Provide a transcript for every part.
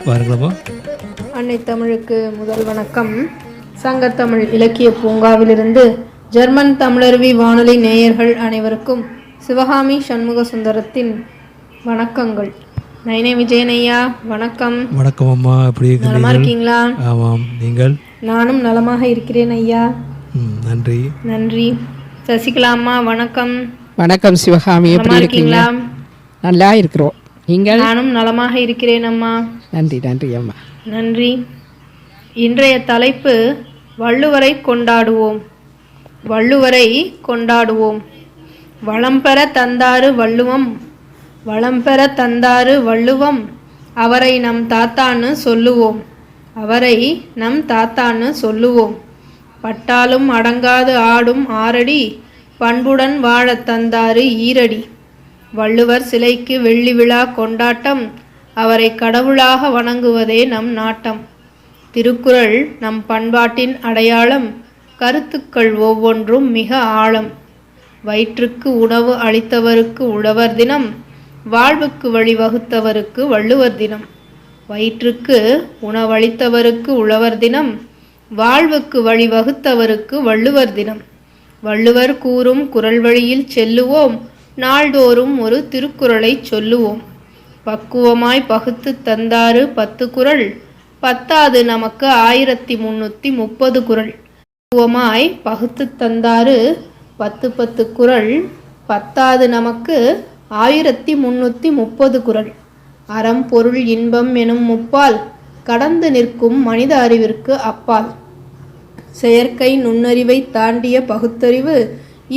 வாருங்களம்மா. அன்னை தமிழுக்கு முதல் வணக்கம். சங்கத்தமிழ் இலக்கிய பூங்காவிலிருந்து ஜெர்மன் தமிழருவி வானொலி நேயர்கள் அனைவருக்கும் சிவகாமி சண்முக சுந்தரத்தின் வணக்கங்கள். நைனே விஜயன் ஐயா வணக்கம். வணக்கம் அம்மா, எப்படி நலமா இருக்கீங்களா? ஆமாம், நீங்கள்? நானும் நலமாக இருக்கிறேன் ஐயா. நன்றி. நன்றி. சசிகலா அம்மா வணக்கம். வணக்கம் சிவகாமி, எப்படி இருக்கீங்களா? நல்லா இருக்கிறோம். நீங்கள்? நானும் நலமாக இருக்கிறேன் அம்மா. நன்றி நன்றி அம்மா. நன்றி. இன்றைய தலைப்பு வள்ளுவரை கொண்டாடுவோம். வள்ளுவரை கொண்டாடுவோம். வளம்பெற தந்தாரு வள்ளுவம், வளம்பெற தந்தாரு வள்ளுவம், அவரை நம் தாத்தான்னு சொல்லுவோம், அவரை நம் தாத்தான்னு சொல்லுவோம். பட்டாலும் அடங்காது ஆடும் ஆரடி, பண்புடன் வாழத் தந்தாரு ஈரடி. வள்ளுவர் சிலைக்கு வெள்ளி விழா கொண்டாட்டம், அவரை கடவுளாக வணங்குவதே நம் நாட்டம். திருக்குறள் நம் பண்பாட்டின் அடையாளம், கருத்துக்கள் ஒவ்வொன்றும் மிக ஆழம். வயிற்றுக்கு உணவு அளித்தவருக்கு உழவர் தினம், வாழ்வுக்கு வழிவகுத்தவருக்கு வள்ளுவர் தினம். வயிற்றுக்கு உணவளித்தவருக்கு உழவர் தினம், வாழ்வுக்கு வழிவகுத்தவருக்கு வள்ளுவர் தினம். வள்ளுவர் கூறும் குறள் வழியில் செல்லுவோம், நாள்தோறும் ஒரு திருக்குறளை சொல்லுவோம். பக்குவமாய் பகுத்து தந்தாரு 10 குறள், பத்தாது நமக்கு 1330 குறள். பக்குவமாய் பகுத்து தந்தாரு 10 குறள், பத்தாது நமக்கு 1330 குறள். அறம் பொருள் இன்பம் எனும் முப்பால், கடந்து நிற்கும் மனித அறிவிற்கு அப்பால். செயற்கை நுண்ணறிவை தாண்டிய பகுத்தறிவு,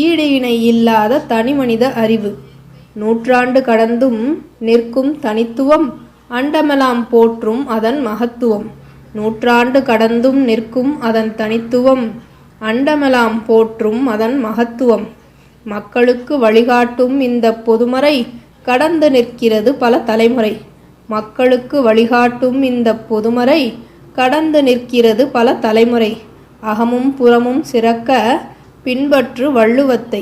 ஈடு இணை இல்லாத தனிமனித அறிவு. நூற்றாண்டு கடந்தும் நிற்கும் தனித்துவம், அண்டமெல்லாம் போற்றும் அதன் மகத்துவம். நூற்றாண்டு கடந்தும் நிற்கும் அதன் தனித்துவம், அண்டமெல்லாம் போற்றும் அதன் மகத்துவம். மக்களுக்கு வழிகாட்டும் இந்த பொதுமறை, கடந்து நிற்கிறது பல தலைமுறை. மக்களுக்கு வழிகாட்டும் இந்த பொதுமறை, கடந்து நிற்கிறது பல தலைமுறை. அகமும் புறமும் சிறக்க பின்பற்று வள்ளுவத்தை,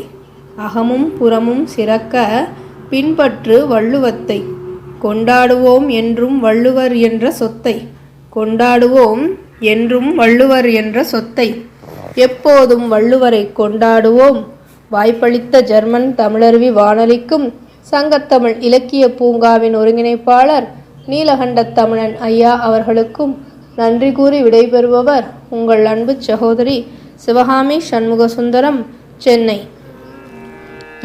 அகமும் புறமும் சிறக்க பின்பற்று வள்ளுவத்தை. கொண்டாடுவோம் என்றும் வள்ளுவர் என்ற சொத்தை, கொண்டாடுவோம் என்றும் வள்ளுவர் என்ற சொத்தை. எப்போதும் வள்ளுவரை கொண்டாடுவோம். வாய்ப்பளித்த ஜெர்மன் தமிழருவி வானொலிக்கும் சங்கத்தமிழ் இலக்கிய பூங்காவின் ஒருங்கிணைப்பாளர் நீலகண்ட தமிழன் ஐயா அவர்களுக்கும் நன்றி கூறி விடைபெறுபவர் உங்கள் அன்பு சகோதரி சிவகாமி சண்முக சுந்தரம், சென்னை.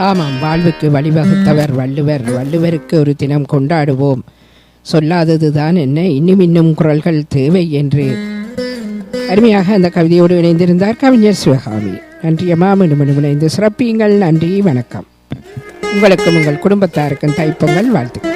ஆமாம், வாழ்வுக்கு வழிவகுத்தவர் வள்ளுவர். வள்ளுவருக்கு ஒரு தினம் கொண்டாடுவோம். சொல்லாதது தான் என்ன, இன்னும் இன்னும் குரல்கள் தேவை என்று அருமையாக அந்த கவிதையோடு இணைந்திருந்தார் கவிஞர் சிவகாமி. நன்றி அம்மா. மீண்டும் இணைந்து சிறப்பியுங்கள். நன்றி, வணக்கம். உங்களுக்கும் உங்கள் குடும்பத்தாருக்கும் தைப்பொங்கல் வாழ்த்துக்கள்.